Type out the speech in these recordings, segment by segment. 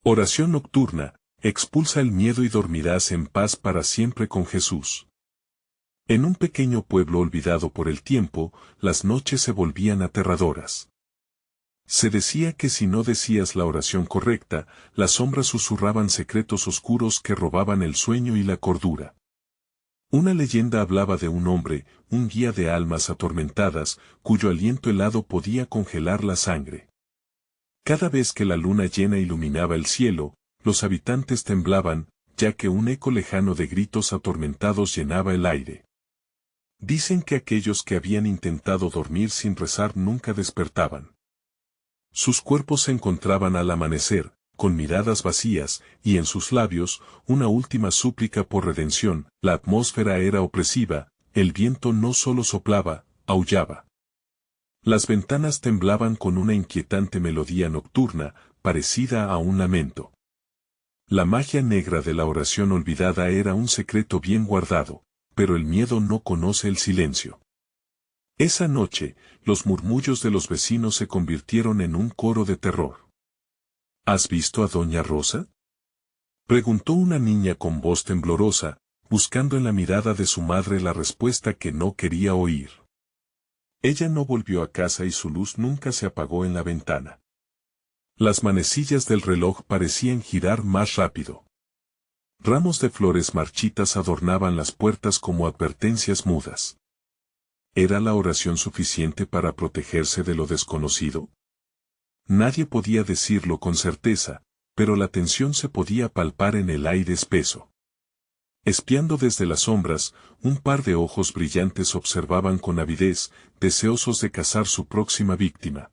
Oración nocturna, expulsa el miedo y dormirás en paz para siempre con Jesús. En un pequeño pueblo olvidado por el tiempo, las noches se volvían aterradoras. Se decía que si no decías la oración correcta, las sombras susurraban secretos oscuros que robaban el sueño y la cordura. Una leyenda hablaba de un hombre, un guía de almas atormentadas, cuyo aliento helado podía congelar la sangre. Cada vez que la luna llena iluminaba el cielo, los habitantes temblaban, ya que un eco lejano de gritos atormentados llenaba el aire. Dicen que aquellos que habían intentado dormir sin rezar nunca despertaban. Sus cuerpos se encontraban al amanecer, con miradas vacías, y en sus labios, una última súplica por redención. La atmósfera era opresiva, el viento no solo soplaba, aullaba. Las ventanas temblaban con una inquietante melodía nocturna, parecida a un lamento. La magia negra de la oración olvidada era un secreto bien guardado, pero el miedo no conoce el silencio. Esa noche, los murmullos de los vecinos se convirtieron en un coro de terror. ¿Has visto a Doña Rosa?, preguntó una niña con voz temblorosa, buscando en la mirada de su madre la respuesta que no quería oír. Ella no volvió a casa y su luz nunca se apagó en la ventana. Las manecillas del reloj parecían girar más rápido. Ramos de flores marchitas adornaban las puertas como advertencias mudas. ¿Era la oración suficiente para protegerse de lo desconocido? Nadie podía decirlo con certeza, pero la tensión se podía palpar en el aire espeso. Espiando desde las sombras, un par de ojos brillantes observaban con avidez, deseosos de cazar su próxima víctima.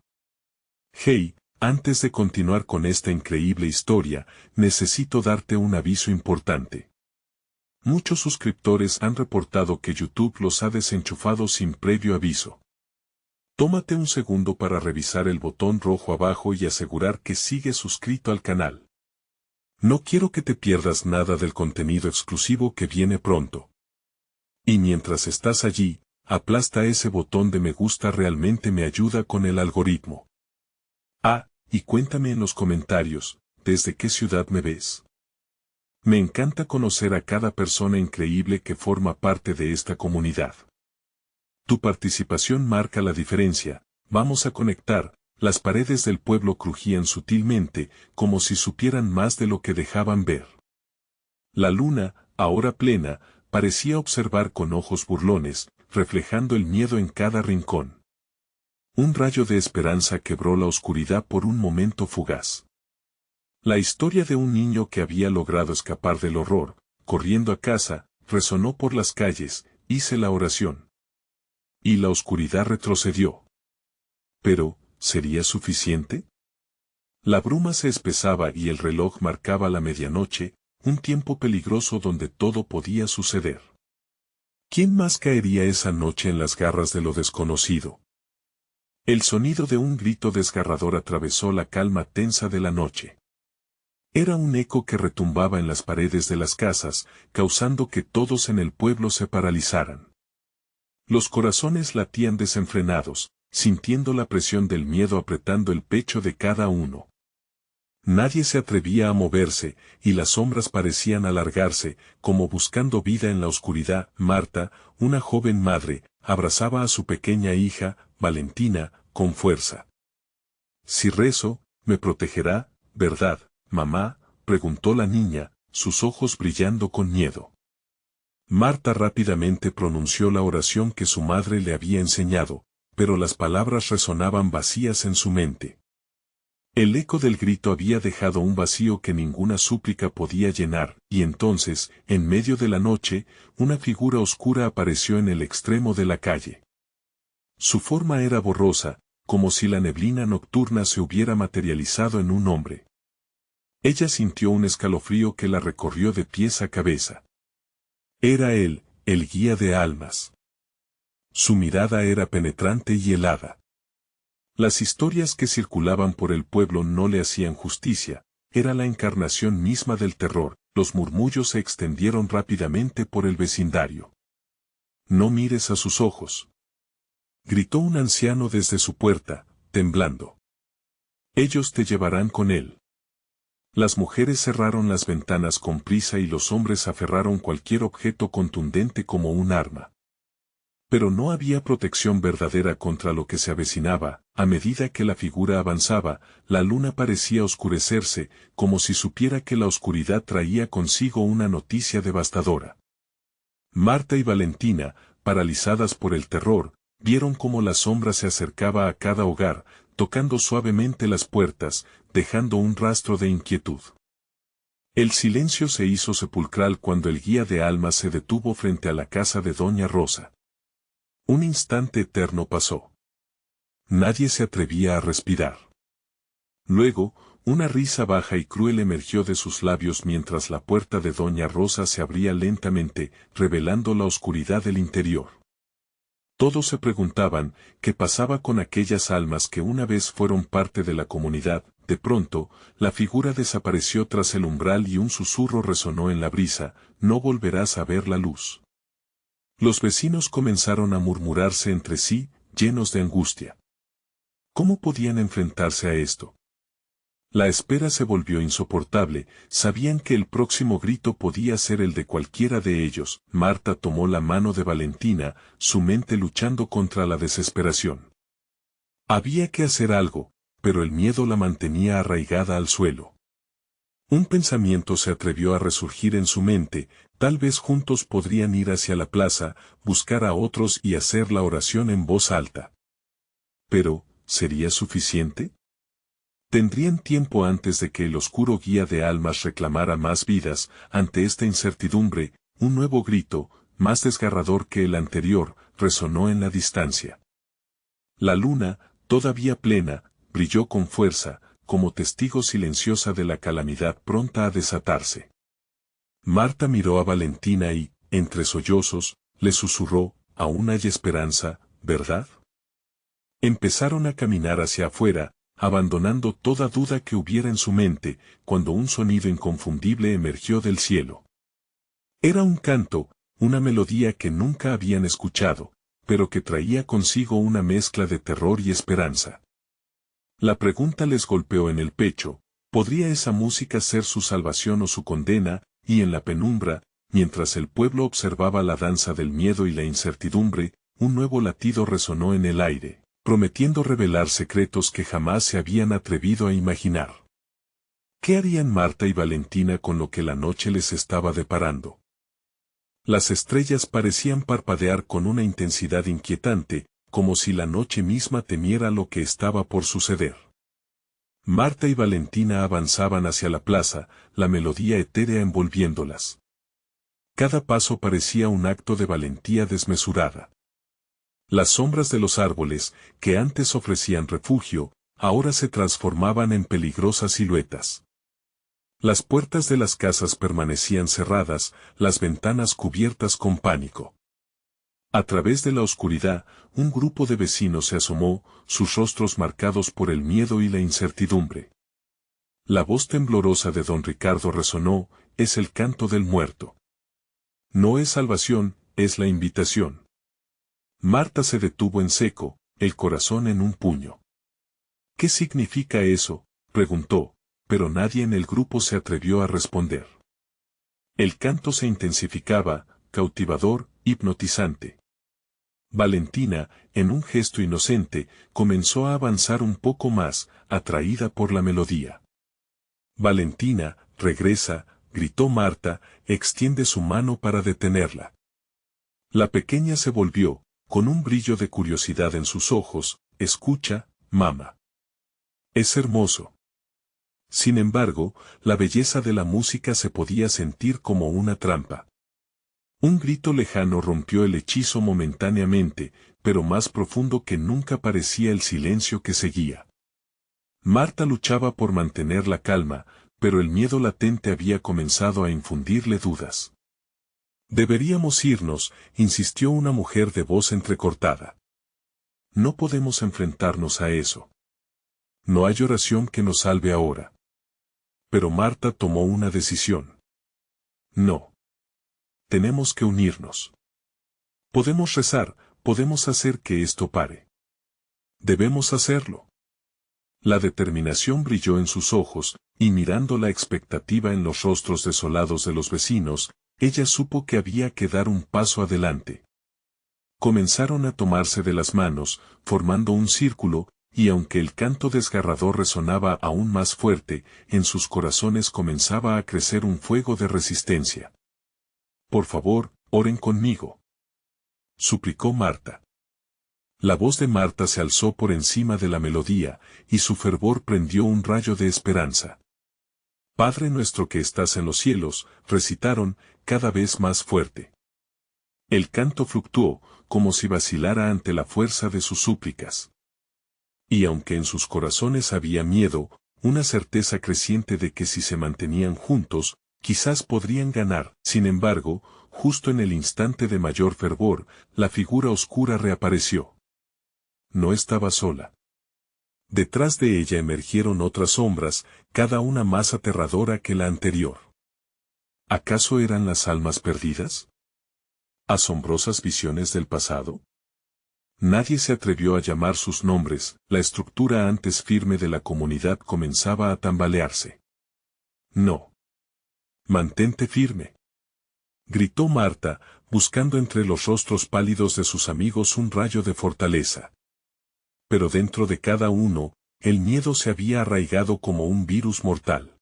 Hey, antes de continuar con esta increíble historia, necesito darte un aviso importante. Muchos suscriptores han reportado que YouTube los ha desenchufado sin previo aviso. Tómate un segundo para revisar el botón rojo abajo y asegurar que sigues suscrito al canal. No quiero que te pierdas nada del contenido exclusivo que viene pronto. Y mientras estás allí, aplasta ese botón de me gusta, realmente me ayuda con el algoritmo. Y cuéntame en los comentarios, ¿desde qué ciudad me ves? Me encanta conocer a cada persona increíble que forma parte de esta comunidad. Tu participación marca la diferencia. Vamos a conectar. Las paredes del pueblo crujían sutilmente, como si supieran más de lo que dejaban ver. La luna, ahora plena, parecía observar con ojos burlones, reflejando el miedo en cada rincón. Un rayo de esperanza quebró la oscuridad por un momento fugaz. La historia de un niño que había logrado escapar del horror, corriendo a casa, resonó por las calles. Hice la oración. Y la oscuridad retrocedió. Pero, ¿sería suficiente? La bruma se espesaba y el reloj marcaba la medianoche, un tiempo peligroso donde todo podía suceder. ¿Quién más caería esa noche en las garras de lo desconocido? El sonido de un grito desgarrador atravesó la calma tensa de la noche. Era un eco que retumbaba en las paredes de las casas, causando que todos en el pueblo se paralizaran. Los corazones latían desenfrenados, sintiendo la presión del miedo apretando el pecho de cada uno. Nadie se atrevía a moverse, y las sombras parecían alargarse, como buscando vida en la oscuridad. Marta, una joven madre, abrazaba a su pequeña hija, Valentina, con fuerza. Si rezo, me protegerá, ¿verdad, mamá?, preguntó la niña, sus ojos brillando con miedo. Marta rápidamente pronunció la oración que su madre le había enseñado, pero las palabras resonaban vacías en su mente. El eco del grito había dejado un vacío que ninguna súplica podía llenar, y entonces, en medio de la noche, una figura oscura apareció en el extremo de la calle. Su forma era borrosa, como si la neblina nocturna se hubiera materializado en un hombre. Ella sintió un escalofrío que la recorrió de pies a cabeza. Era él, el guía de almas. Su mirada era penetrante y helada. Las historias que circulaban por el pueblo no le hacían justicia, era la encarnación misma del terror. Los murmullos se extendieron rápidamente por el vecindario. No mires a sus ojos, gritó un anciano desde su puerta, temblando. Ellos te llevarán con él. Las mujeres cerraron las ventanas con prisa y los hombres aferraron cualquier objeto contundente como un arma. Pero no había protección verdadera contra lo que se avecinaba. A medida que la figura avanzaba, la luna parecía oscurecerse, como si supiera que la oscuridad traía consigo una noticia devastadora. Marta y Valentina, paralizadas por el terror, vieron cómo la sombra se acercaba a cada hogar, tocando suavemente las puertas, dejando un rastro de inquietud. El silencio se hizo sepulcral cuando el guía de almas se detuvo frente a la casa de Doña Rosa. Un instante eterno pasó. Nadie se atrevía a respirar. Luego, una risa baja y cruel emergió de sus labios mientras la puerta de Doña Rosa se abría lentamente, revelando la oscuridad del interior. Todos se preguntaban qué pasaba con aquellas almas que una vez fueron parte de la comunidad. De pronto, la figura desapareció tras el umbral y un susurro resonó en la brisa: no volverás a ver la luz. Los vecinos comenzaron a murmurarse entre sí, llenos de angustia. ¿Cómo podían enfrentarse a esto? La espera se volvió insoportable, sabían que el próximo grito podía ser el de cualquiera de ellos. Marta tomó la mano de Valentina, su mente luchando contra la desesperación. Había que hacer algo, pero el miedo la mantenía arraigada al suelo. Un pensamiento se atrevió a resurgir en su mente: tal vez juntos podrían ir hacia la plaza, buscar a otros y hacer la oración en voz alta. Pero, ¿sería suficiente? ¿Tendrían tiempo antes de que el oscuro guía de almas reclamara más vidas? Ante esta incertidumbre, un nuevo grito, más desgarrador que el anterior, resonó en la distancia. La luna, todavía plena, brilló con fuerza, como testigo silenciosa de la calamidad pronta a desatarse. Marta miró a Valentina y, entre sollozos, le susurró: aún hay esperanza, ¿verdad? Empezaron a caminar hacia afuera, abandonando toda duda que hubiera en su mente, cuando un sonido inconfundible emergió del cielo. Era un canto, una melodía que nunca habían escuchado, pero que traía consigo una mezcla de terror y esperanza. La pregunta les golpeó en el pecho: ¿podría esa música ser su salvación o su condena? Y en la penumbra, mientras el pueblo observaba la danza del miedo y la incertidumbre, un nuevo latido resonó en el aire, prometiendo revelar secretos que jamás se habían atrevido a imaginar. ¿Qué harían Marta y Valentina con lo que la noche les estaba deparando? Las estrellas parecían parpadear con una intensidad inquietante, como si la noche misma temiera lo que estaba por suceder. Marta y Valentina avanzaban hacia la plaza, la melodía etérea envolviéndolas. Cada paso parecía un acto de valentía desmesurada. Las sombras de los árboles, que antes ofrecían refugio, ahora se transformaban en peligrosas siluetas. Las puertas de las casas permanecían cerradas, las ventanas cubiertas con pánico. A través de la oscuridad, un grupo de vecinos se asomó, sus rostros marcados por el miedo y la incertidumbre. La voz temblorosa de don Ricardo resonó: es el canto del muerto. No es salvación, es la invitación. Marta se detuvo en seco, el corazón en un puño. ¿Qué significa eso?, preguntó, pero nadie en el grupo se atrevió a responder. El canto se intensificaba, cautivador, hipnotizante. Valentina, en un gesto inocente, comenzó a avanzar un poco más, atraída por la melodía. Valentina, regresa, gritó Marta, extiende su mano para detenerla. La pequeña se volvió, con un brillo de curiosidad en sus ojos: escucha, mamá. Es hermoso. Sin embargo, la belleza de la música se podía sentir como una trampa. Un grito lejano rompió el hechizo momentáneamente, pero más profundo que nunca parecía el silencio que seguía. Marta luchaba por mantener la calma, pero el miedo latente había comenzado a infundirle dudas. Deberíamos irnos, insistió una mujer de voz entrecortada. No podemos enfrentarnos a eso. No hay oración que nos salve ahora. Pero Marta tomó una decisión. No. Tenemos que unirnos. Podemos rezar, podemos hacer que esto pare. Debemos hacerlo. La determinación brilló en sus ojos, y mirando la expectativa en los rostros desolados de los vecinos, ella supo que había que dar un paso adelante. Comenzaron a tomarse de las manos, formando un círculo, y aunque el canto desgarrador resonaba aún más fuerte, en sus corazones comenzaba a crecer un fuego de resistencia. «Por favor, oren conmigo», suplicó Marta. La voz de Marta se alzó por encima de la melodía, y su fervor prendió un rayo de esperanza. «Padre nuestro que estás en los cielos», recitaron, cada vez más fuerte. El canto fluctuó, como si vacilara ante la fuerza de sus súplicas. Y aunque en sus corazones había miedo, una certeza creciente de que si se mantenían juntos, quizás podrían ganar. Sin embargo, justo en el instante de mayor fervor, la figura oscura reapareció. No estaba sola. Detrás de ella emergieron otras sombras, cada una más aterradora que la anterior. ¿Acaso eran las almas perdidas? ¿Asombrosas visiones del pasado? Nadie se atrevió a llamar sus nombres, la estructura antes firme de la comunidad comenzaba a tambalearse. «No. Mantente firme», gritó Marta, buscando entre los rostros pálidos de sus amigos un rayo de fortaleza. Pero dentro de cada uno, el miedo se había arraigado como un virus mortal.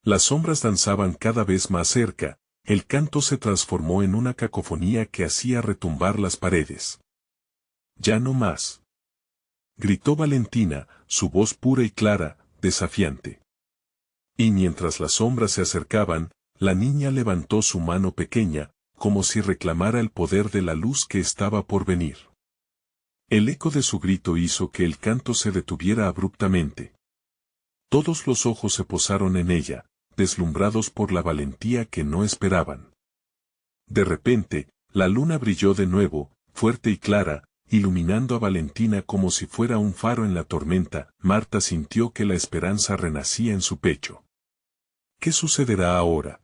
Las sombras danzaban cada vez más cerca, el canto se transformó en una cacofonía que hacía retumbar las paredes. «Ya no más», gritó Valentina, su voz pura y clara, desafiante. Y mientras las sombras se acercaban, la niña levantó su mano pequeña, como si reclamara el poder de la luz que estaba por venir. El eco de su grito hizo que el canto se detuviera abruptamente. Todos los ojos se posaron en ella, deslumbrados por la valentía que no esperaban. De repente, la luna brilló de nuevo, fuerte y clara, iluminando a Valentina como si fuera un faro en la tormenta. Marta sintió que la esperanza renacía en su pecho. «¿Qué sucederá ahora?»,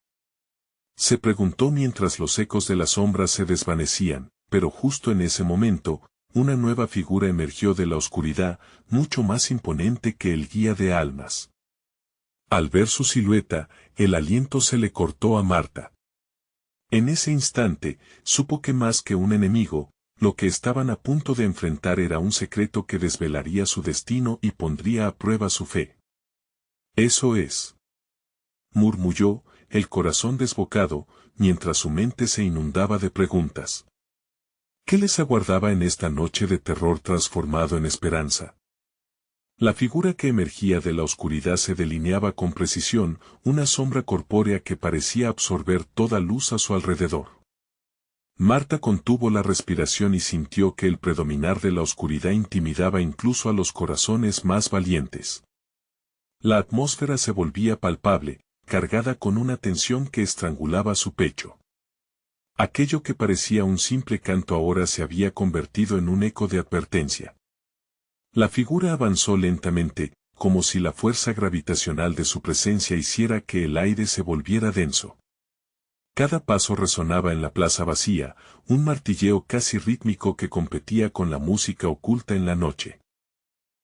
se preguntó mientras los ecos de las sombras se desvanecían, pero justo en ese momento, una nueva figura emergió de la oscuridad, mucho más imponente que el guía de almas. Al ver su silueta, el aliento se le cortó a Marta. En ese instante, supo que más que un enemigo, lo que estaban a punto de enfrentar era un secreto que desvelaría su destino y pondría a prueba su fe. «Eso es», murmulló, el corazón desbocado, mientras su mente se inundaba de preguntas. ¿Qué les aguardaba en esta noche de terror transformado en esperanza? La figura que emergía de la oscuridad se delineaba con precisión, una sombra corpórea que parecía absorber toda luz a su alrededor. Marta contuvo la respiración y sintió que el predominar de la oscuridad intimidaba incluso a los corazones más valientes. La atmósfera se volvía palpable, cargada con una tensión que estrangulaba su pecho. Aquello que parecía un simple canto ahora se había convertido en un eco de advertencia. La figura avanzó lentamente, como si la fuerza gravitacional de su presencia hiciera que el aire se volviera denso. Cada paso resonaba en la plaza vacía, un martilleo casi rítmico que competía con la música oculta en la noche.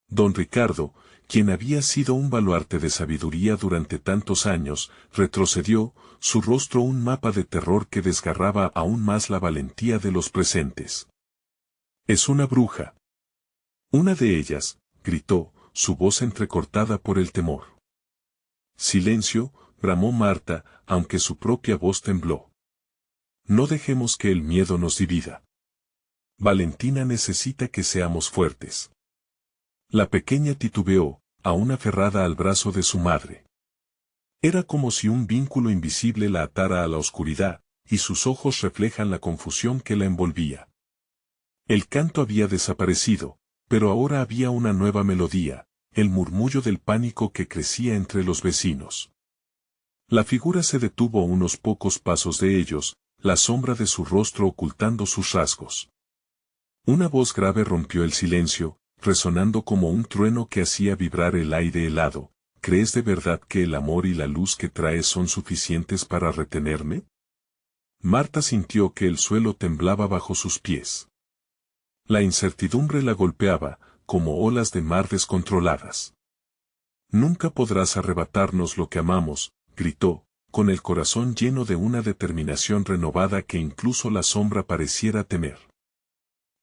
Don Ricardo, quien había sido un baluarte de sabiduría durante tantos años, retrocedió, su rostro un mapa de terror que desgarraba aún más la valentía de los presentes. «Es una bruja». «Una de ellas», gritó, su voz entrecortada por el temor. «Silencio», bramó Marta, aunque su propia voz tembló. «No dejemos que el miedo nos divida. Valentina necesita que seamos fuertes». La pequeña titubeó, aún aferrada al brazo de su madre. Era como si un vínculo invisible la atara a la oscuridad, y sus ojos reflejan la confusión que la envolvía. El canto había desaparecido, pero ahora había una nueva melodía, el murmullo del pánico que crecía entre los vecinos. La figura se detuvo a unos pocos pasos de ellos, la sombra de su rostro ocultando sus rasgos. Una voz grave rompió el silencio, resonando como un trueno que hacía vibrar el aire helado. «¿Crees de verdad que el amor y la luz que traes son suficientes para retenerme?» Marta sintió que el suelo temblaba bajo sus pies. La incertidumbre la golpeaba, como olas de mar descontroladas. Nunca podrás arrebatarnos lo que amamos, gritó, con el corazón lleno de una determinación renovada que incluso la sombra pareciera temer.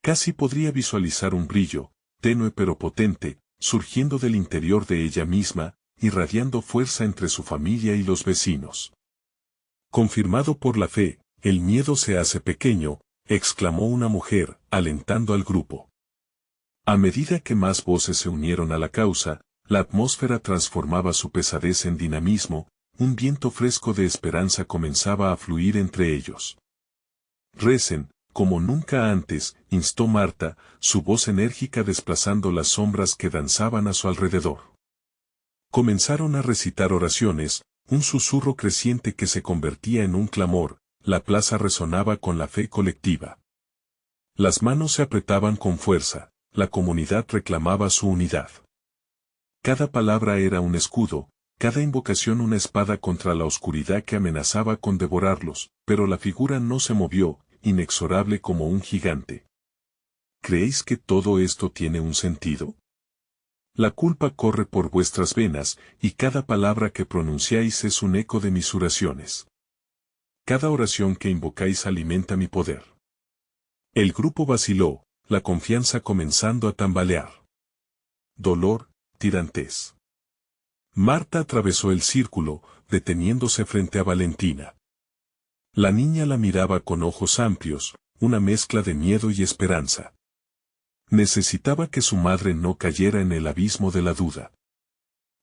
Casi podría visualizar un brillo, tenue pero potente, surgiendo del interior de ella misma, irradiando fuerza entre su familia y los vecinos. Confirmado por la fe, el miedo se hace pequeño, exclamó una mujer, alentando al grupo. A medida que más voces se unieron a la causa, la atmósfera transformaba su pesadez en dinamismo, un viento fresco de esperanza comenzaba a fluir entre ellos. Recen, como nunca antes, instó Marta, su voz enérgica desplazando las sombras que danzaban a su alrededor. Comenzaron a recitar oraciones, un susurro creciente que se convertía en un clamor, la plaza resonaba con la fe colectiva. Las manos se apretaban con fuerza, la comunidad reclamaba su unidad. Cada palabra era un escudo, cada invocación una espada contra la oscuridad que amenazaba con devorarlos, pero la figura no se movió, inexorable como un gigante. ¿Creéis que todo esto tiene un sentido? La culpa corre por vuestras venas, y cada palabra que pronunciáis es un eco de mis oraciones. Cada oración que invocáis alimenta mi poder. El grupo vaciló, la confianza comenzando a tambalear. Dolor, tirantez. Marta atravesó el círculo, deteniéndose frente a Valentina. La niña la miraba con ojos amplios, una mezcla de miedo y esperanza. Necesitaba que su madre no cayera en el abismo de la duda.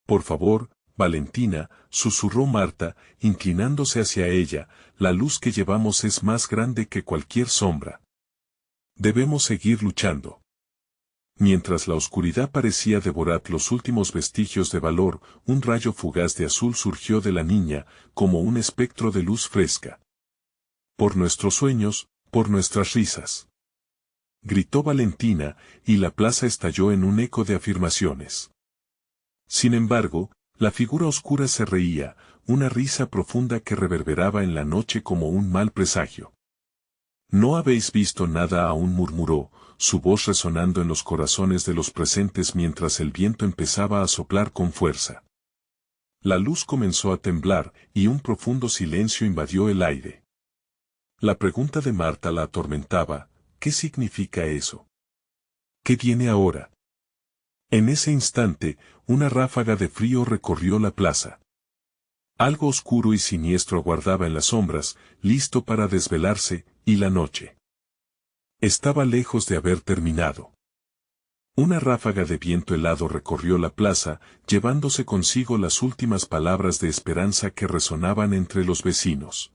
Por favor, Valentina, susurró Marta, inclinándose hacia ella, la luz que llevamos es más grande que cualquier sombra. Debemos seguir luchando. Mientras la oscuridad parecía devorar los últimos vestigios de valor, un rayo fugaz de azul surgió de la niña, como un espectro de luz fresca. Por nuestros sueños, por nuestras risas. Gritó Valentina, y la plaza estalló en un eco de afirmaciones. Sin embargo, la figura oscura se reía, una risa profunda que reverberaba en la noche como un mal presagio. ¿No habéis visto nada aún?, murmuró, su voz resonando en los corazones de los presentes mientras el viento empezaba a soplar con fuerza. La luz comenzó a temblar, y un profundo silencio invadió el aire. La pregunta de Marta la atormentaba, ¿qué significa eso? ¿Qué viene ahora? En ese instante, una ráfaga de frío recorrió la plaza. Algo oscuro y siniestro aguardaba en las sombras, listo para desvelarse, y la noche estaba lejos de haber terminado. Una ráfaga de viento helado recorrió la plaza, llevándose consigo las últimas palabras de esperanza que resonaban entre los vecinos.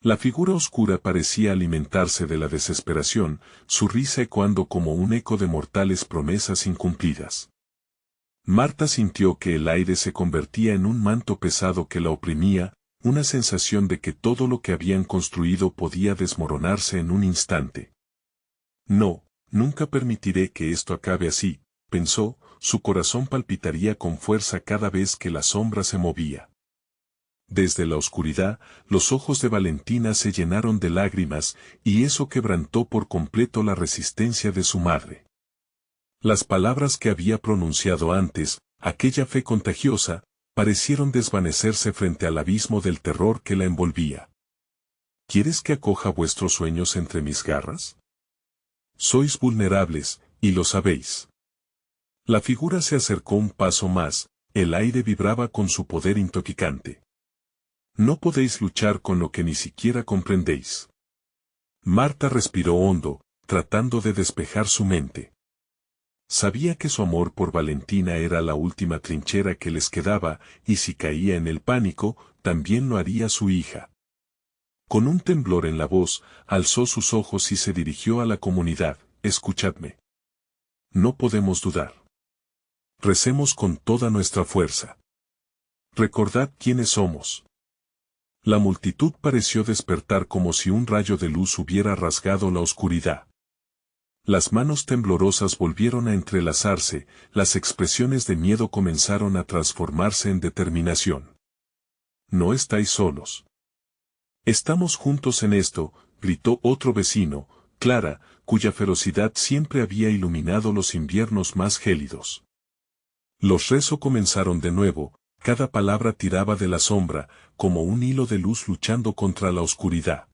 La figura oscura parecía alimentarse de la desesperación, su risa ecoando como un eco de mortales promesas incumplidas. Marta sintió que el aire se convertía en un manto pesado que la oprimía, una sensación de que todo lo que habían construido podía desmoronarse en un instante. No, nunca permitiré que esto acabe así, pensó, su corazón palpitaría con fuerza cada vez que la sombra se movía. Desde la oscuridad, los ojos de Valentina se llenaron de lágrimas, y eso quebrantó por completo la resistencia de su madre. Las palabras que había pronunciado antes, aquella fe contagiosa, parecieron desvanecerse frente al abismo del terror que la envolvía. ¿Quieres que acoja vuestros sueños entre mis garras? Sois vulnerables, y lo sabéis. La figura se acercó un paso más, el aire vibraba con su poder intoxicante. No podéis luchar con lo que ni siquiera comprendéis. Marta respiró hondo, tratando de despejar su mente. Sabía que su amor por Valentina era la última trinchera que les quedaba, y si caía en el pánico, también lo haría su hija. Con un temblor en la voz, alzó sus ojos y se dirigió a la comunidad. Escuchadme. No podemos dudar. Recemos con toda nuestra fuerza. Recordad quiénes somos. La multitud pareció despertar como si un rayo de luz hubiera rasgado la oscuridad. Las manos temblorosas volvieron a entrelazarse, las expresiones de miedo comenzaron a transformarse en determinación. No estáis solos. Estamos juntos en esto, gritó otro vecino, Clara, cuya ferocidad siempre había iluminado los inviernos más gélidos. Los rezos comenzaron de nuevo, cada palabra tiraba de la sombra, como un hilo de luz luchando contra la oscuridad.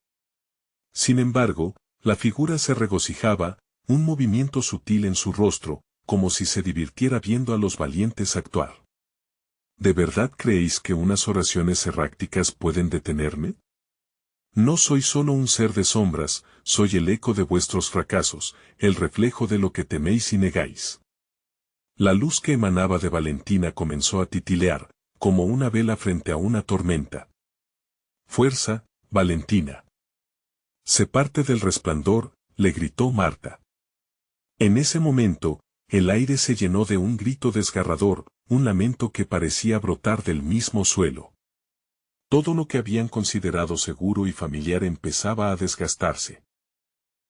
Sin embargo, la figura se regocijaba, un movimiento sutil en su rostro, como si se divirtiera viendo a los valientes actuar. ¿De verdad creéis que unas oraciones erráticas pueden detenerme? No soy solo un ser de sombras, soy el eco de vuestros fracasos, el reflejo de lo que teméis y negáis. La luz que emanaba de Valentina comenzó a titilear, como una vela frente a una tormenta. Fuerza, Valentina. Sé parte del resplandor, le gritó Marta. En ese momento, el aire se llenó de un grito desgarrador, un lamento que parecía brotar del mismo suelo. Todo lo que habían considerado seguro y familiar empezaba a desgastarse.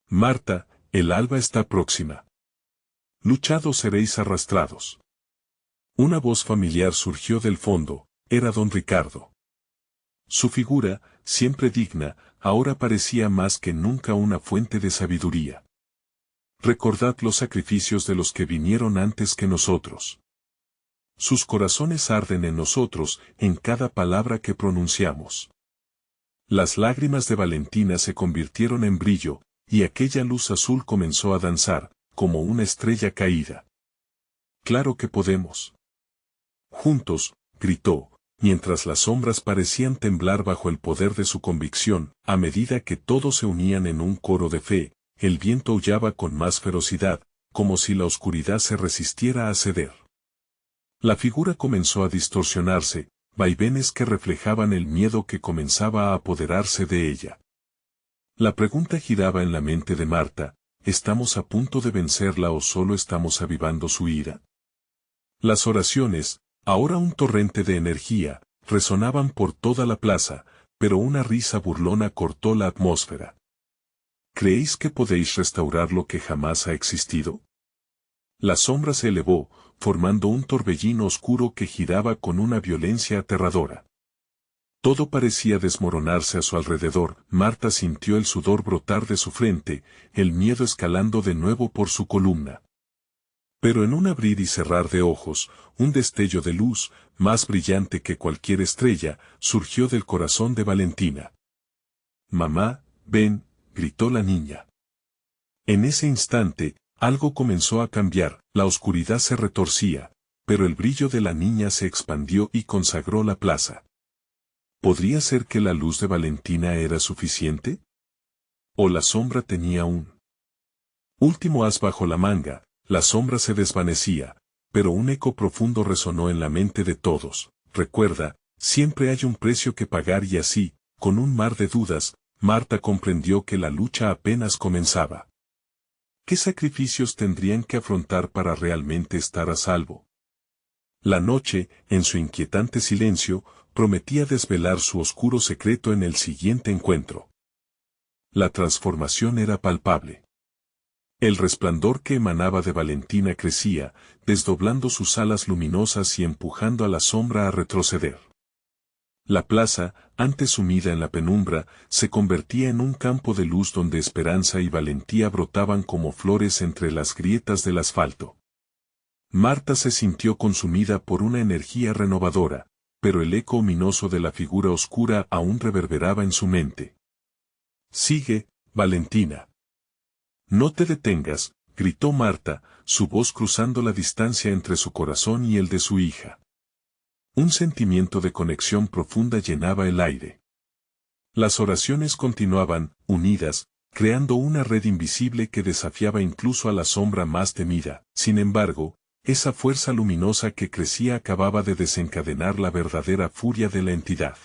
Marta, el alba está próxima. Luchad o seréis arrastrados. Una voz familiar surgió del fondo, era don Ricardo. Su figura, siempre digna, ahora parecía más que nunca una fuente de sabiduría. Recordad los sacrificios de los que vinieron antes que nosotros. Sus corazones arden en nosotros, en cada palabra que pronunciamos. Las lágrimas de Valentina se convirtieron en brillo, y aquella luz azul comenzó a danzar, como una estrella caída. Claro que podemos. Juntos, gritó, mientras las sombras parecían temblar bajo el poder de su convicción, a medida que todos se unían en un coro de fe, el viento aullaba con más ferocidad, como si la oscuridad se resistiera a ceder. La figura comenzó a distorsionarse, vaivenes que reflejaban el miedo que comenzaba a apoderarse de ella. La pregunta giraba en la mente de Marta, ¿estamos a punto de vencerla o solo estamos avivando su ira? Las oraciones, ahora un torrente de energía, resonaban por toda la plaza, pero una risa burlona cortó la atmósfera. ¿Creéis que podéis restaurar lo que jamás ha existido? La sombra se elevó, formando un torbellino oscuro que giraba con una violencia aterradora. Todo parecía desmoronarse a su alrededor. Marta sintió el sudor brotar de su frente, el miedo escalando de nuevo por su columna. Pero en un abrir y cerrar de ojos, un destello de luz, más brillante que cualquier estrella, surgió del corazón de Valentina. «Mamá, ven», gritó la niña. En ese instante, algo comenzó a cambiar, la oscuridad se retorcía, pero el brillo de la niña se expandió y consagró la plaza. ¿Podría ser que la luz de Valentina era suficiente? ¿O la sombra tenía un último as bajo la manga? La sombra se desvanecía, pero un eco profundo resonó en la mente de todos. Recuerda, siempre hay un precio que pagar y así, con un mar de dudas, Marta comprendió que la lucha apenas comenzaba. ¿Qué sacrificios tendrían que afrontar para realmente estar a salvo? La noche, en su inquietante silencio, prometía desvelar su oscuro secreto en el siguiente encuentro. La transformación era palpable. El resplandor que emanaba de Valentina crecía, desdoblando sus alas luminosas y empujando a la sombra a retroceder. La plaza, antes sumida en la penumbra, se convertía en un campo de luz donde esperanza y valentía brotaban como flores entre las grietas del asfalto. Marta se sintió consumida por una energía renovadora, pero el eco ominoso de la figura oscura aún reverberaba en su mente. «Sigue, Valentina. No te detengas», gritó Marta, su voz cruzando la distancia entre su corazón y el de su hija. Un sentimiento de conexión profunda llenaba el aire. Las oraciones continuaban, unidas, creando una red invisible que desafiaba incluso a la sombra más temida. Sin embargo, esa fuerza luminosa que crecía acababa de desencadenar la verdadera furia de la entidad.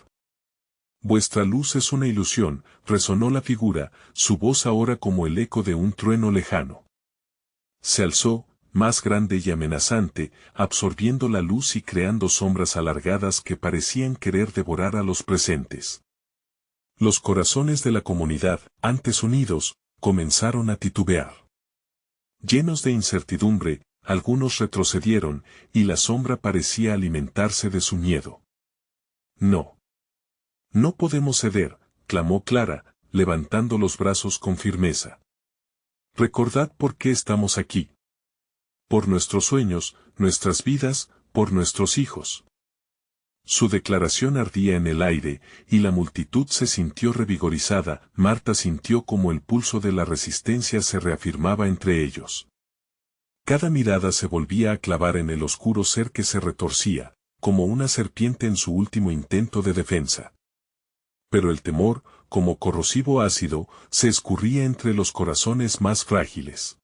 «Vuestra luz es una ilusión», resonó la figura, su voz ahora como el eco de un trueno lejano. Se alzó, más grande y amenazante, absorbiendo la luz y creando sombras alargadas que parecían querer devorar a los presentes. Los corazones de la comunidad, antes unidos, comenzaron a titubear. Llenos de incertidumbre, algunos retrocedieron, y la sombra parecía alimentarse de su miedo. «No. No podemos ceder», clamó Clara, levantando los brazos con firmeza. Recordad por qué estamos aquí. Por nuestros sueños, nuestras vidas, por nuestros hijos. Su declaración ardía en el aire, y la multitud se sintió revigorizada. Marta sintió como el pulso de la resistencia se reafirmaba entre ellos. Cada mirada se volvía a clavar en el oscuro ser que se retorcía, como una serpiente en su último intento de defensa. Pero el temor, como corrosivo ácido, se escurría entre los corazones más frágiles.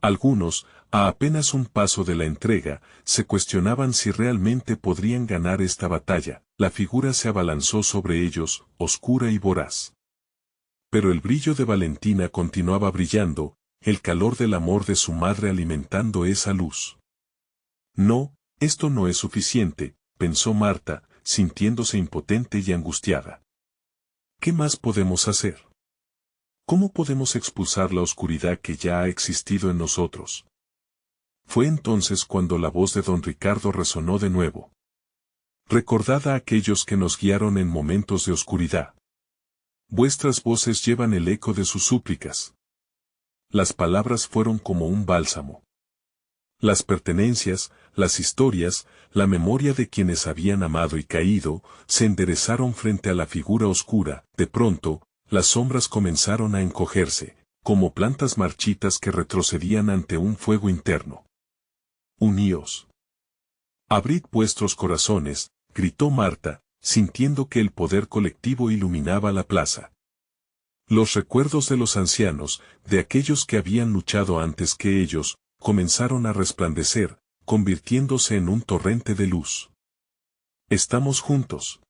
Algunos, a apenas un paso de la entrega, se cuestionaban si realmente podrían ganar esta batalla. La figura se abalanzó sobre ellos, oscura y voraz. Pero el brillo de Valentina continuaba brillando, el calor del amor de su madre alimentando esa luz. No, esto no es suficiente, pensó Marta, sintiéndose impotente y angustiada. ¿Qué más podemos hacer? ¿Cómo podemos expulsar la oscuridad que ya ha existido en nosotros? Fue entonces cuando la voz de don Ricardo resonó de nuevo. Recordad a aquellos que nos guiaron en momentos de oscuridad. Vuestras voces llevan el eco de sus súplicas. Las palabras fueron como un bálsamo. Las pertenencias, las historias, la memoria de quienes habían amado y caído, se enderezaron frente a la figura oscura. De pronto, las sombras comenzaron a encogerse, como plantas marchitas que retrocedían ante un fuego interno. Uníos. Abrid vuestros corazones, gritó Marta, sintiendo que el poder colectivo iluminaba la plaza. Los recuerdos de los ancianos, de aquellos que habían luchado antes que ellos, comenzaron a resplandecer, convirtiéndose en un torrente de luz. Estamos juntos.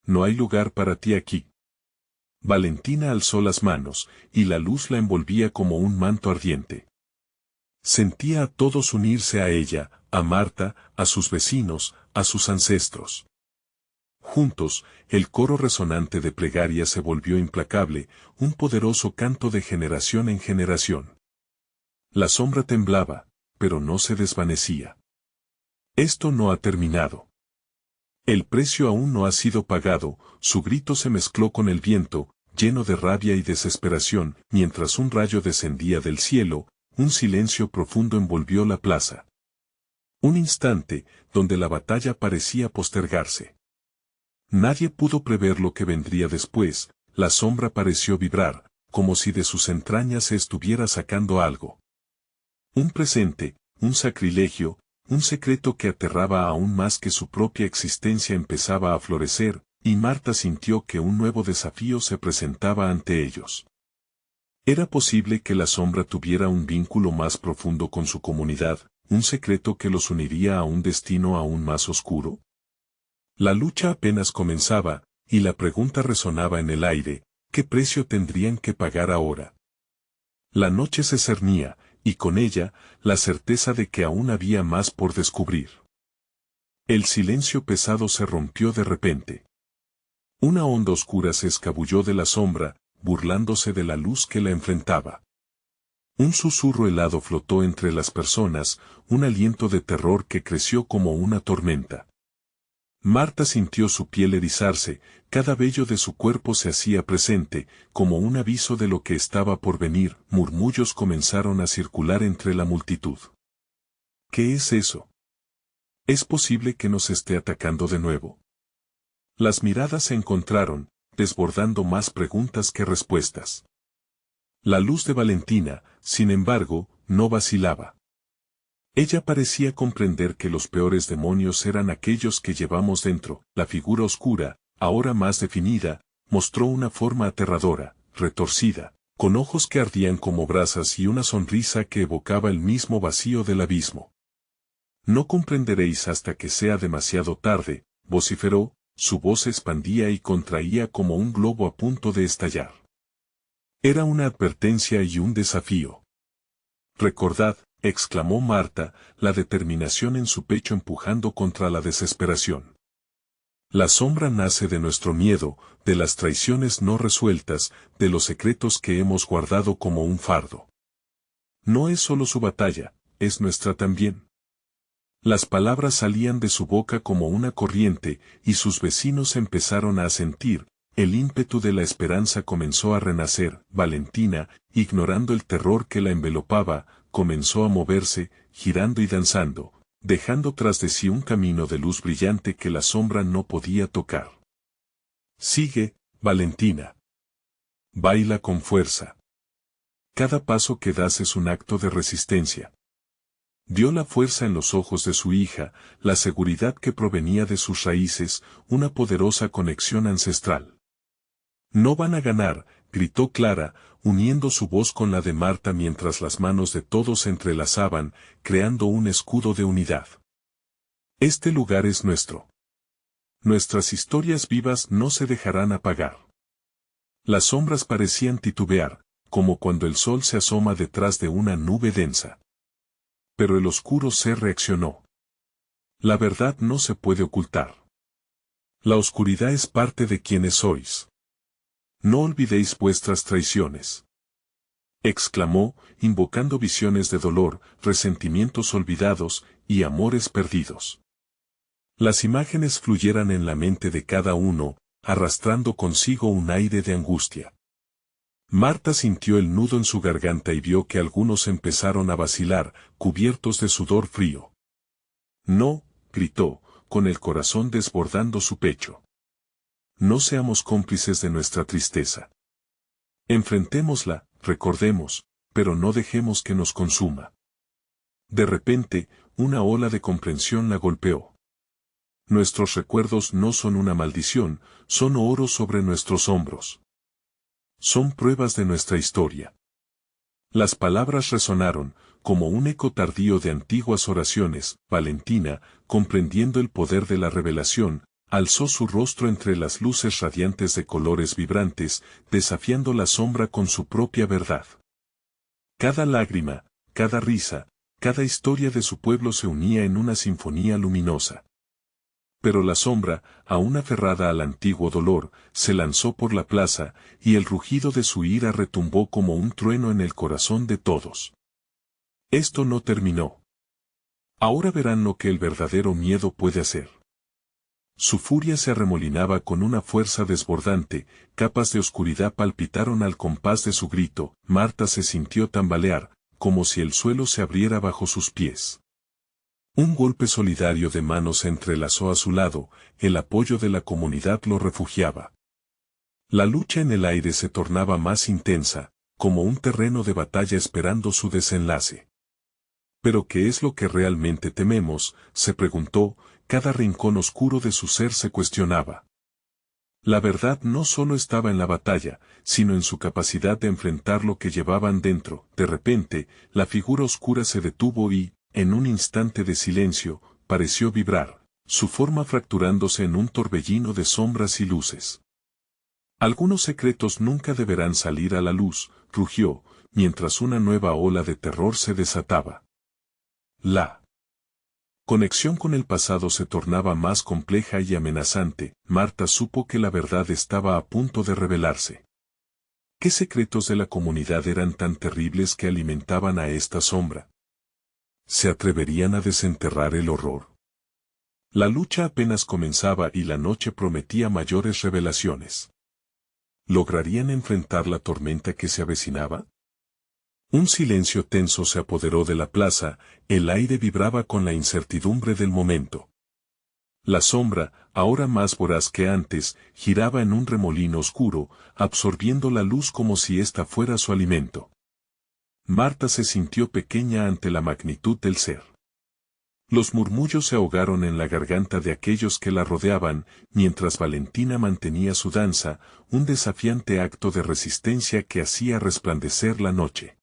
No hay lugar para ti aquí. Valentina alzó las manos, y la luz la envolvía como un manto ardiente. Sentía a todos unirse a ella, a Marta, a sus vecinos, a sus ancestros. Juntos, el coro resonante de plegaria se volvió implacable, un poderoso canto de generación en generación. La sombra temblaba, pero no se desvanecía. Esto no ha terminado. El precio aún no ha sido pagado. Su grito se mezcló con el viento, lleno de rabia y desesperación, mientras un rayo descendía del cielo, un silencio profundo envolvió la plaza. Un instante, donde la batalla parecía postergarse. Nadie pudo prever lo que vendría después. La sombra pareció vibrar, como si de sus entrañas se estuviera sacando algo. Un presente, un sacrilegio, un secreto que aterraba aún más que su propia existencia empezaba a florecer, y Marta sintió que un nuevo desafío se presentaba ante ellos. ¿Era posible que la sombra tuviera un vínculo más profundo con su comunidad, un secreto que los uniría a un destino aún más oscuro? La lucha apenas comenzaba, y la pregunta resonaba en el aire: ¿qué precio tendrían que pagar ahora? La noche se cernía, y con ella, la certeza de que aún había más por descubrir. El silencio pesado se rompió de repente. Una onda oscura se escabulló de la sombra, burlándose de la luz que la enfrentaba. Un susurro helado flotó entre las personas, un aliento de terror que creció como una tormenta. Marta sintió su piel erizarse, cada vello de su cuerpo se hacía presente, como un aviso de lo que estaba por venir. Murmullos comenzaron a circular entre la multitud. ¿Qué es eso? ¿Es posible que nos esté atacando de nuevo? Las miradas se encontraron, desbordando más preguntas que respuestas. La luz de Valentina, sin embargo, no vacilaba. Ella parecía comprender que los peores demonios eran aquellos que llevamos dentro. La figura oscura, ahora más definida, mostró una forma aterradora, retorcida, con ojos que ardían como brasas y una sonrisa que evocaba el mismo vacío del abismo. No comprenderéis hasta que sea demasiado tarde, vociferó, su voz se expandía y contraía como un globo a punto de estallar. Era una advertencia y un desafío. Recordad, exclamó Marta, la determinación en su pecho empujando contra la desesperación. La sombra nace de nuestro miedo, de las traiciones no resueltas, de los secretos que hemos guardado como un fardo. No es solo su batalla, es nuestra también. Las palabras salían de su boca como una corriente, y sus vecinos empezaron a asentir, el ímpetu de la esperanza comenzó a renacer. Valentina, ignorando el terror que la envelopaba, comenzó a moverse, girando y danzando, dejando tras de sí un camino de luz brillante que la sombra no podía tocar. Sigue, Valentina. Baila con fuerza. Cada paso que das es un acto de resistencia. Dio la fuerza en los ojos de su hija, la seguridad que provenía de sus raíces, una poderosa conexión ancestral. No van a ganar, gritó Clara, uniendo su voz con la de Marta mientras las manos de todos se entrelazaban, creando un escudo de unidad. Este lugar es nuestro. Nuestras historias vivas no se dejarán apagar. Las sombras parecían titubear, como cuando el sol se asoma detrás de una nube densa. Pero el oscuro ser reaccionó. La verdad no se puede ocultar. La oscuridad es parte de quienes sois. No olvidéis vuestras traiciones. Exclamó, invocando visiones de dolor, resentimientos olvidados y amores perdidos. Las imágenes fluyeran en la mente de cada uno, arrastrando consigo un aire de angustia. Marta sintió el nudo en su garganta y vio que algunos empezaron a vacilar, cubiertos de sudor frío. No, gritó, con el corazón desbordando su pecho. No seamos cómplices de nuestra tristeza. Enfrentémosla, recordemos, pero no dejemos que nos consuma. De repente, una ola de comprensión la golpeó. Nuestros recuerdos no son una maldición, son oro sobre nuestros hombros. Son pruebas de nuestra historia. Las palabras resonaron, como un eco tardío de antiguas oraciones. Valentina, comprendiendo el poder de la revelación, alzó su rostro entre las luces radiantes de colores vibrantes, desafiando la sombra con su propia verdad. Cada lágrima, cada risa, cada historia de su pueblo se unía en una sinfonía luminosa. Pero la sombra, aún aferrada al antiguo dolor, se lanzó por la plaza, y el rugido de su ira retumbó como un trueno en el corazón de todos. Esto no terminó. Ahora verán lo que el verdadero miedo puede hacer. Su furia se arremolinaba con una fuerza desbordante, capas de oscuridad palpitaron al compás de su grito. Marta se sintió tambalear, como si el suelo se abriera bajo sus pies. Un golpe solidario de manos se entrelazó a su lado, el apoyo de la comunidad lo refugiaba. La lucha en el aire se tornaba más intensa, como un terreno de batalla esperando su desenlace. ¿Pero qué es lo que realmente tememos?, se preguntó, cada rincón oscuro de su ser se cuestionaba. La verdad no solo estaba en la batalla, sino en su capacidad de enfrentar lo que llevaban dentro. De repente, la figura oscura se detuvo y, en un instante de silencio, pareció vibrar, su forma fracturándose en un torbellino de sombras y luces. Algunos secretos nunca deberán salir a la luz, rugió, mientras una nueva ola de terror se desataba. La conexión con el pasado se tornaba más compleja y amenazante. Marta supo que la verdad estaba a punto de revelarse. ¿Qué secretos de la comunidad eran tan terribles que alimentaban a esta sombra? ¿Se atreverían a desenterrar el horror? La lucha apenas comenzaba y la noche prometía mayores revelaciones. ¿Lograrían enfrentar la tormenta que se avecinaba? Un silencio tenso se apoderó de la plaza, el aire vibraba con la incertidumbre del momento. La sombra, ahora más voraz que antes, giraba en un remolino oscuro, absorbiendo la luz como si ésta fuera su alimento. Marta se sintió pequeña ante la magnitud del ser. Los murmullos se ahogaron en la garganta de aquellos que la rodeaban, mientras Valentina mantenía su danza, un desafiante acto de resistencia que hacía resplandecer la noche.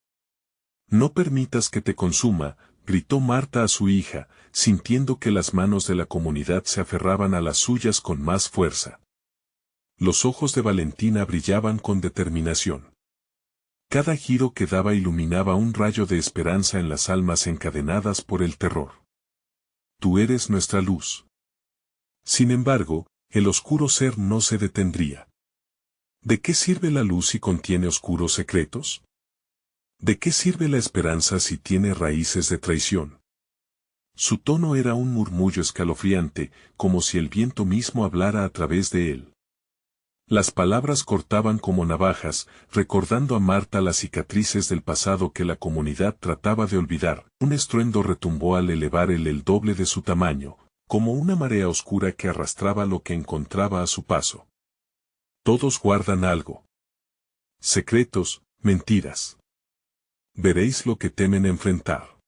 No permitas que te consuma, gritó Marta a su hija, sintiendo que las manos de la comunidad se aferraban a las suyas con más fuerza. Los ojos de Valentina brillaban con determinación. Cada giro que daba iluminaba un rayo de esperanza en las almas encadenadas por el terror. Tú eres nuestra luz. Sin embargo, el oscuro ser no se detendría. ¿De qué sirve la luz si contiene oscuros secretos? ¿De qué sirve la esperanza si tiene raíces de traición? Su tono era un murmullo escalofriante, como si el viento mismo hablara a través de él. Las palabras cortaban como navajas, recordando a Marta las cicatrices del pasado que la comunidad trataba de olvidar. Un estruendo retumbó al elevar el doble de su tamaño, como una marea oscura que arrastraba lo que encontraba a su paso. Todos guardan algo. Secretos, mentiras. Veréis lo que temen enfrentar.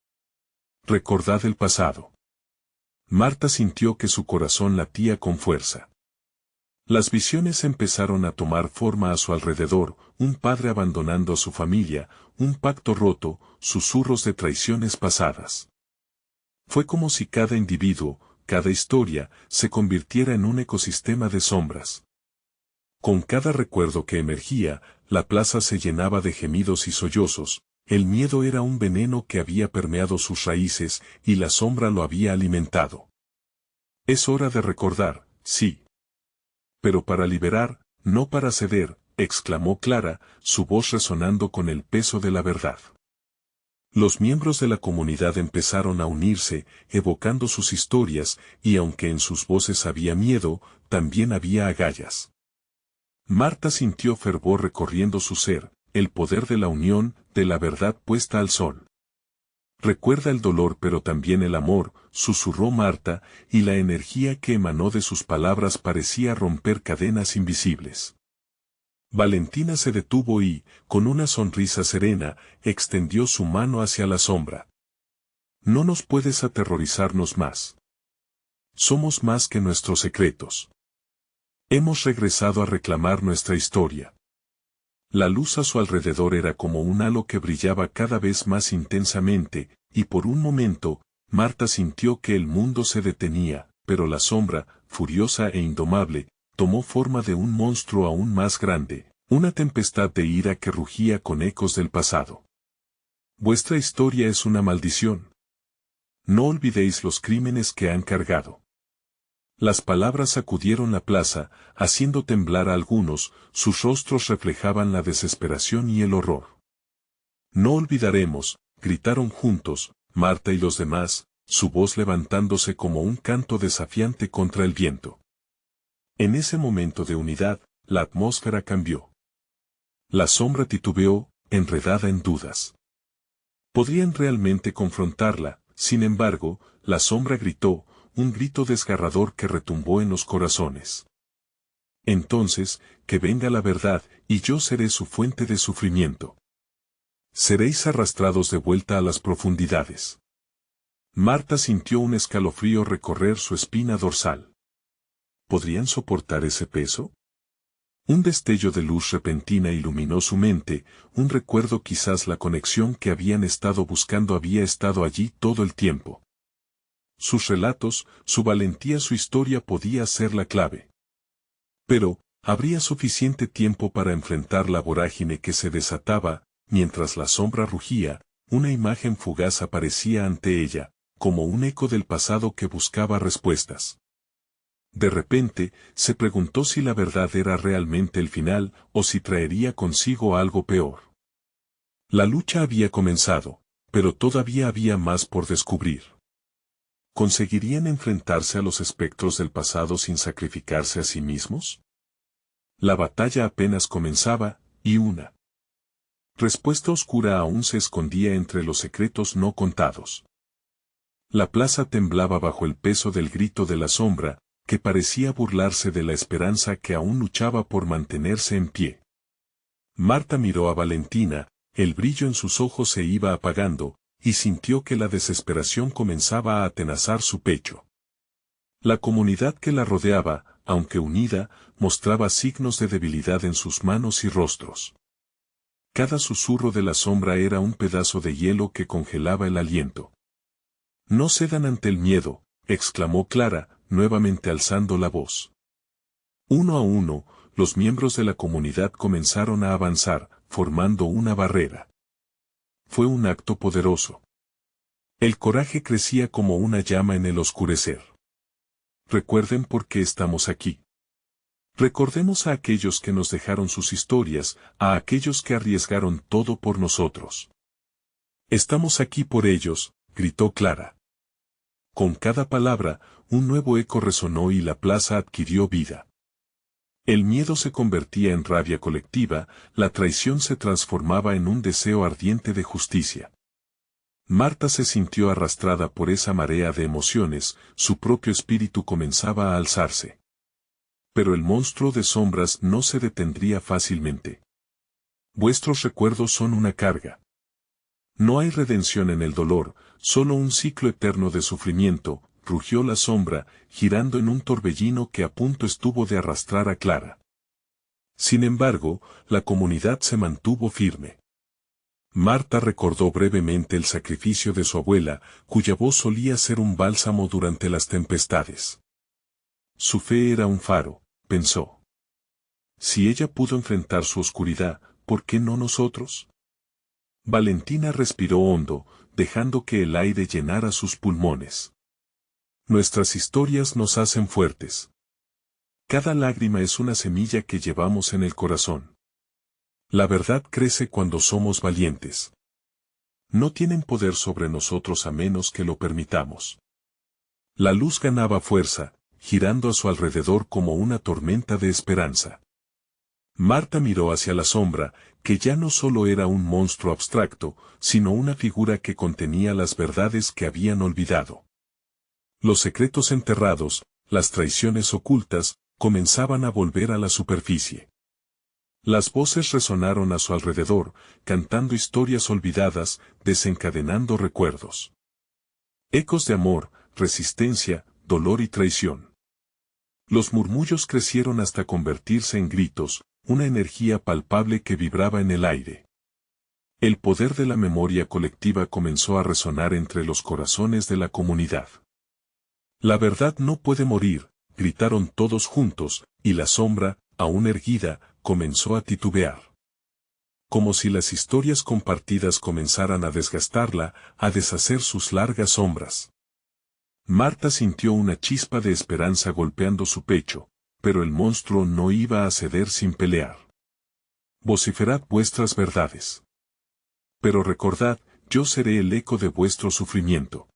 Recordad el pasado. Marta sintió que su corazón latía con fuerza. Las visiones empezaron a tomar forma a su alrededor, un padre abandonando a su familia, un pacto roto, susurros de traiciones pasadas. Fue como si cada individuo, cada historia, se convirtiera en un ecosistema de sombras. Con cada recuerdo que emergía, la plaza se llenaba de gemidos y sollozos. El miedo era un veneno que había permeado sus raíces y la sombra lo había alimentado. Es hora de recordar, sí. Pero para liberar, no para ceder, exclamó Clara, su voz resonando con el peso de la verdad. Los miembros de la comunidad empezaron a unirse, evocando sus historias, y aunque en sus voces había miedo, también había agallas. Marta sintió fervor recorriendo su ser, el poder de la unión, de la verdad puesta al sol. Recuerda el dolor pero también el amor, susurró Marta, y la energía que emanó de sus palabras parecía romper cadenas invisibles. Valentina se detuvo y, con una sonrisa serena, extendió su mano hacia la sombra. No nos puedes aterrorizarnos más. Somos más que nuestros secretos. Hemos regresado a reclamar nuestra historia. La luz a su alrededor era como un halo que brillaba cada vez más intensamente, y por un momento, Marta sintió que el mundo se detenía, pero la sombra, furiosa e indomable, tomó forma de un monstruo aún más grande, una tempestad de ira que rugía con ecos del pasado. Vuestra historia es una maldición. No olvidéis los crímenes que han cargado. Las palabras sacudieron la plaza, haciendo temblar a algunos, sus rostros reflejaban la desesperación y el horror. No olvidaremos, gritaron juntos, Marta y los demás, su voz levantándose como un canto desafiante contra el viento. En ese momento de unidad, la atmósfera cambió. La sombra titubeó, enredada en dudas. Podrían realmente confrontarla, sin embargo, la sombra gritó, un grito desgarrador que retumbó en los corazones. Entonces, que venga la verdad, y yo seré su fuente de sufrimiento. Seréis arrastrados de vuelta a las profundidades. Marta sintió un escalofrío recorrer su espina dorsal. ¿Podrían soportar ese peso? Un destello de luz repentina iluminó su mente, un recuerdo, quizás la conexión que habían estado buscando había estado allí todo el tiempo. Sus relatos, su valentía, su historia podía ser la clave. Pero, habría suficiente tiempo para enfrentar la vorágine que se desataba, mientras la sombra rugía, una imagen fugaz aparecía ante ella, como un eco del pasado que buscaba respuestas. De repente, se preguntó si la verdad era realmente el final, o si traería consigo algo peor. La lucha había comenzado, pero todavía había más por descubrir. ¿Conseguirían enfrentarse a los espectros del pasado sin sacrificarse a sí mismos? La batalla apenas comenzaba, y una respuesta oscura aún se escondía entre los secretos no contados. La plaza temblaba bajo el peso del grito de la sombra, que parecía burlarse de la esperanza que aún luchaba por mantenerse en pie. Marta miró a Valentina, el brillo en sus ojos se iba apagando, y sintió que la desesperación comenzaba a atenazar su pecho. La comunidad que la rodeaba, aunque unida, mostraba signos de debilidad en sus manos y rostros. Cada susurro de la sombra era un pedazo de hielo que congelaba el aliento. No cedan ante el miedo, exclamó Clara, nuevamente alzando la voz. Uno a uno, los miembros de la comunidad comenzaron a avanzar, formando una barrera. Fue un acto poderoso. El coraje crecía como una llama en el oscurecer. Recuerden por qué estamos aquí. Recordemos a aquellos que nos dejaron sus historias, a aquellos que arriesgaron todo por nosotros. Estamos aquí por ellos, gritó Clara. Con cada palabra, un nuevo eco resonó y la plaza adquirió vida. El miedo se convertía en rabia colectiva, la traición se transformaba en un deseo ardiente de justicia. Marta se sintió arrastrada por esa marea de emociones, su propio espíritu comenzaba a alzarse. Pero el monstruo de sombras no se detendría fácilmente. Vuestros recuerdos son una carga. No hay redención en el dolor, solo un ciclo eterno de sufrimiento, rugió la sombra, girando en un torbellino que a punto estuvo de arrastrar a Clara. Sin embargo, la comunidad se mantuvo firme. Marta recordó brevemente el sacrificio de su abuela, cuya voz solía ser un bálsamo durante las tempestades. Su fe era un faro, pensó. Si ella pudo enfrentar su oscuridad, ¿por qué no nosotros? Valentina respiró hondo, dejando que el aire llenara sus pulmones. Nuestras historias nos hacen fuertes. Cada lágrima es una semilla que llevamos en el corazón. La verdad crece cuando somos valientes. No tienen poder sobre nosotros a menos que lo permitamos. La luz ganaba fuerza, girando a su alrededor como una tormenta de esperanza. Marta miró hacia la sombra, que ya no solo era un monstruo abstracto, sino una figura que contenía las verdades que habían olvidado. Los secretos enterrados, las traiciones ocultas, comenzaban a volver a la superficie. Las voces resonaron a su alrededor, cantando historias olvidadas, desencadenando recuerdos. Ecos de amor, resistencia, dolor y traición. Los murmullos crecieron hasta convertirse en gritos, una energía palpable que vibraba en el aire. El poder de la memoria colectiva comenzó a resonar entre los corazones de la comunidad. La verdad no puede morir, gritaron todos juntos, y la sombra, aún erguida, comenzó a titubear. Como si las historias compartidas comenzaran a desgastarla, a deshacer sus largas sombras. Marta sintió una chispa de esperanza golpeando su pecho, pero el monstruo no iba a ceder sin pelear. Vociferad vuestras verdades. Pero recordad, yo seré el eco de vuestro sufrimiento.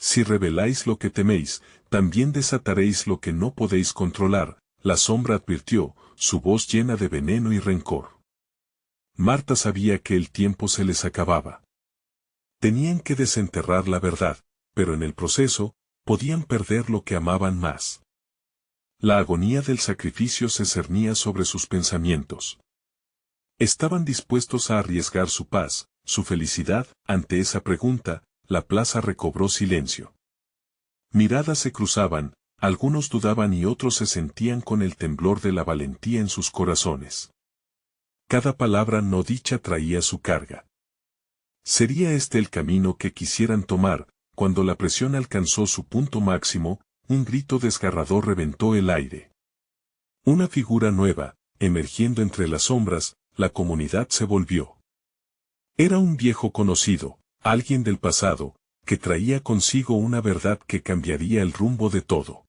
Si reveláis lo que teméis, también desataréis lo que no podéis controlar, la sombra advirtió, su voz llena de veneno y rencor. Marta sabía que el tiempo se les acababa. Tenían que desenterrar la verdad, pero en el proceso, podían perder lo que amaban más. La agonía del sacrificio se cernía sobre sus pensamientos. Estaban dispuestos a arriesgar su paz, su felicidad, ante esa pregunta, la plaza recobró silencio. Miradas se cruzaban, algunos dudaban y otros se sentían con el temblor de la valentía en sus corazones. Cada palabra no dicha traía su carga. ¿Sería este el camino que quisieran tomar? Cuando la presión alcanzó su punto máximo, un grito desgarrador reventó el aire. Una figura nueva, emergiendo entre las sombras, la comunidad se volvió. Era un viejo conocido, alguien del pasado, que traía consigo una verdad que cambiaría el rumbo de todo.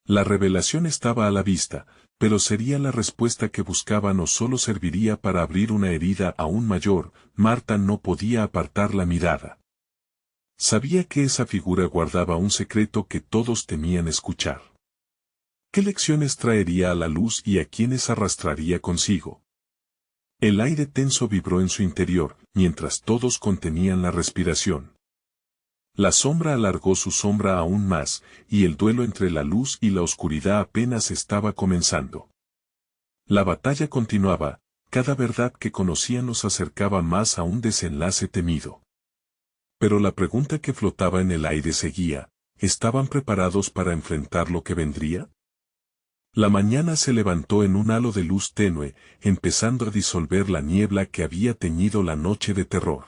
La revelación estaba a la vista, pero sería la respuesta que buscaban o solo serviría para abrir una herida aún mayor. Marta no podía apartar la mirada. Sabía que esa figura guardaba un secreto que todos temían escuchar. ¿Qué lecciones traería a la luz y a quiénes arrastraría consigo? El aire tenso vibró en su interior, mientras todos contenían la respiración. La sombra alargó su sombra aún más, y el duelo entre la luz y la oscuridad apenas estaba comenzando. La batalla continuaba, cada verdad que conocían nos acercaba más a un desenlace temido. Pero la pregunta que flotaba en el aire seguía, ¿estaban preparados para enfrentar lo que vendría? La mañana se levantó en un halo de luz tenue, empezando a disolver la niebla que había teñido la noche de terror.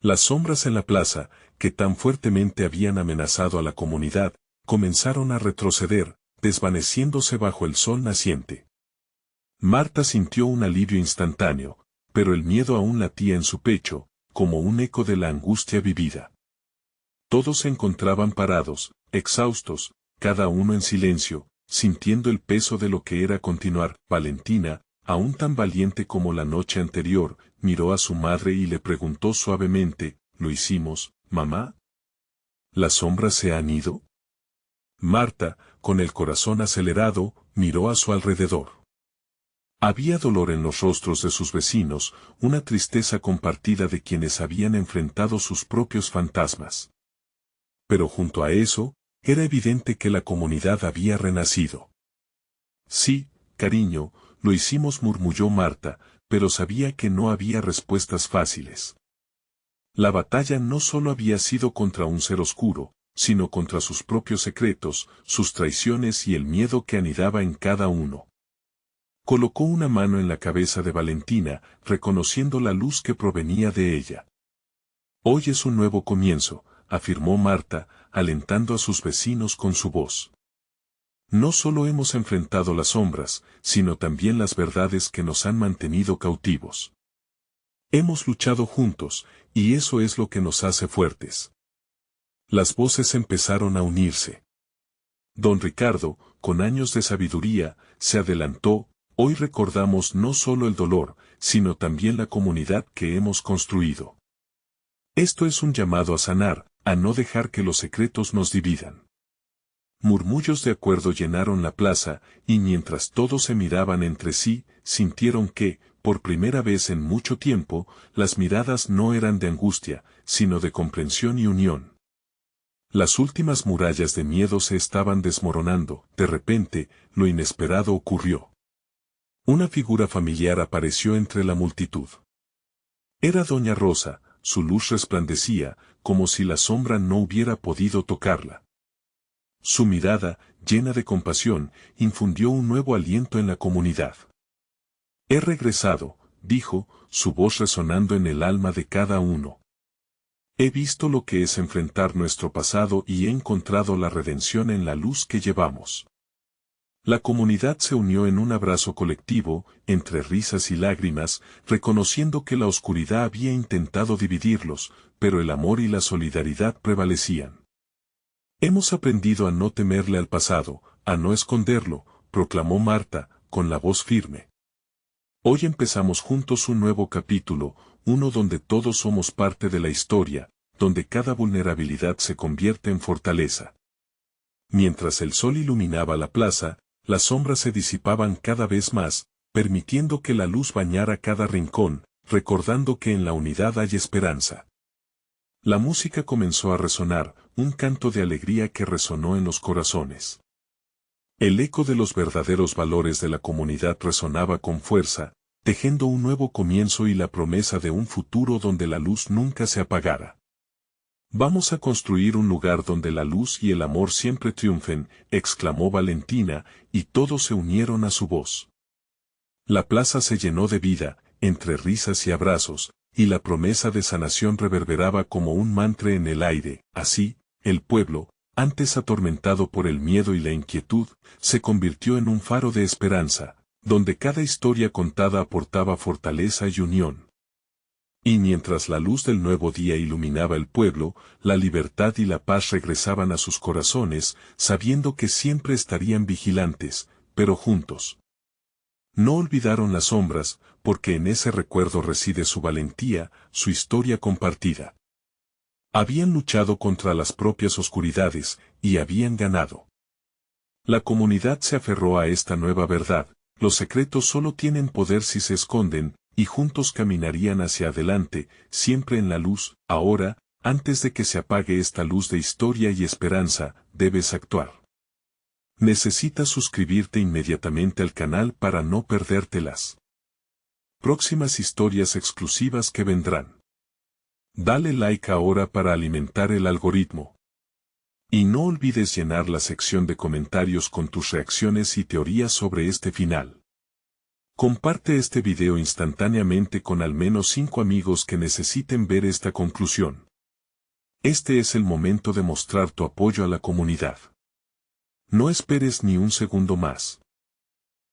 Las sombras en la plaza, que tan fuertemente habían amenazado a la comunidad, comenzaron a retroceder, desvaneciéndose bajo el sol naciente. Marta sintió un alivio instantáneo, pero el miedo aún latía en su pecho, como un eco de la angustia vivida. Todos se encontraban parados, exhaustos, cada uno en silencio, sintiendo el peso de lo que era continuar. Valentina, aún tan valiente como la noche anterior, miró a su madre y le preguntó suavemente, ¿lo hicimos, mamá? ¿Las sombras se han ido? Marta, con el corazón acelerado, miró a su alrededor. Había dolor en los rostros de sus vecinos, una tristeza compartida de quienes habían enfrentado sus propios fantasmas. Pero junto a eso, era evidente que la comunidad había renacido. Sí, cariño, lo hicimos, murmulló Marta, pero sabía que no había respuestas fáciles. La batalla no solo había sido contra un ser oscuro, sino contra sus propios secretos, sus traiciones y el miedo que anidaba en cada uno. Colocó una mano en la cabeza de Valentina, reconociendo la luz que provenía de ella. Hoy es un nuevo comienzo, afirmó Marta, alentando a sus vecinos con su voz. No solo hemos enfrentado las sombras, sino también las verdades que nos han mantenido cautivos. Hemos luchado juntos, y eso es lo que nos hace fuertes. Las voces empezaron a unirse. Don Ricardo, con años de sabiduría, se adelantó. Hoy recordamos no solo el dolor, sino también la comunidad que hemos construido. Esto es un llamado a sanar, a no dejar que los secretos nos dividan. Murmullos de acuerdo llenaron la plaza, y mientras todos se miraban entre sí, sintieron que, por primera vez en mucho tiempo, las miradas no eran de angustia, sino de comprensión y unión. Las últimas murallas de miedo se estaban desmoronando. De repente, lo inesperado ocurrió. Una figura familiar apareció entre la multitud. Era Doña Rosa, su luz resplandecía, como si la sombra no hubiera podido tocarla. Su mirada, llena de compasión, infundió un nuevo aliento en la comunidad. He regresado, dijo, su voz resonando en el alma de cada uno. He visto lo que es enfrentar nuestro pasado y he encontrado la redención en la luz que llevamos. La comunidad se unió en un abrazo colectivo, entre risas y lágrimas, reconociendo que la oscuridad había intentado dividirlos, pero el amor y la solidaridad prevalecían. Hemos aprendido a no temerle al pasado, a no esconderlo, proclamó Marta, con la voz firme. Hoy empezamos juntos un nuevo capítulo, uno donde todos somos parte de la historia, donde cada vulnerabilidad se convierte en fortaleza. Mientras el sol iluminaba la plaza, las sombras se disipaban cada vez más, permitiendo que la luz bañara cada rincón, recordando que en la unidad hay esperanza. La música comenzó a resonar, un canto de alegría que resonó en los corazones. El eco de los verdaderos valores de la comunidad resonaba con fuerza, tejiendo un nuevo comienzo y la promesa de un futuro donde la luz nunca se apagara. Vamos a construir un lugar donde la luz y el amor siempre triunfen, exclamó Valentina, y todos se unieron a su voz. La plaza se llenó de vida, entre risas y abrazos, y la promesa de sanación reverberaba como un mantra en el aire. Así, el pueblo, antes atormentado por el miedo y la inquietud, se convirtió en un faro de esperanza, donde cada historia contada aportaba fortaleza y unión. Y mientras la luz del nuevo día iluminaba el pueblo, la libertad y la paz regresaban a sus corazones, sabiendo que siempre estarían vigilantes, pero juntos. No olvidaron las sombras, porque en ese recuerdo reside su valentía, su historia compartida. Habían luchado contra las propias oscuridades, y habían ganado. La comunidad se aferró a esta nueva verdad, los secretos solo tienen poder si se esconden, y juntos caminarían hacia adelante, siempre en la luz. Ahora, antes de que se apague esta luz de historia y esperanza, debes actuar. Necesitas suscribirte inmediatamente al canal para no perdértelas. Próximas historias exclusivas que vendrán. Dale like ahora para alimentar el algoritmo. Y no olvides llenar la sección de comentarios con tus reacciones y teorías sobre este final. Comparte este video instantáneamente con al menos 5 amigos que necesiten ver esta conclusión. Este es el momento de mostrar tu apoyo a la comunidad. No esperes ni un segundo más.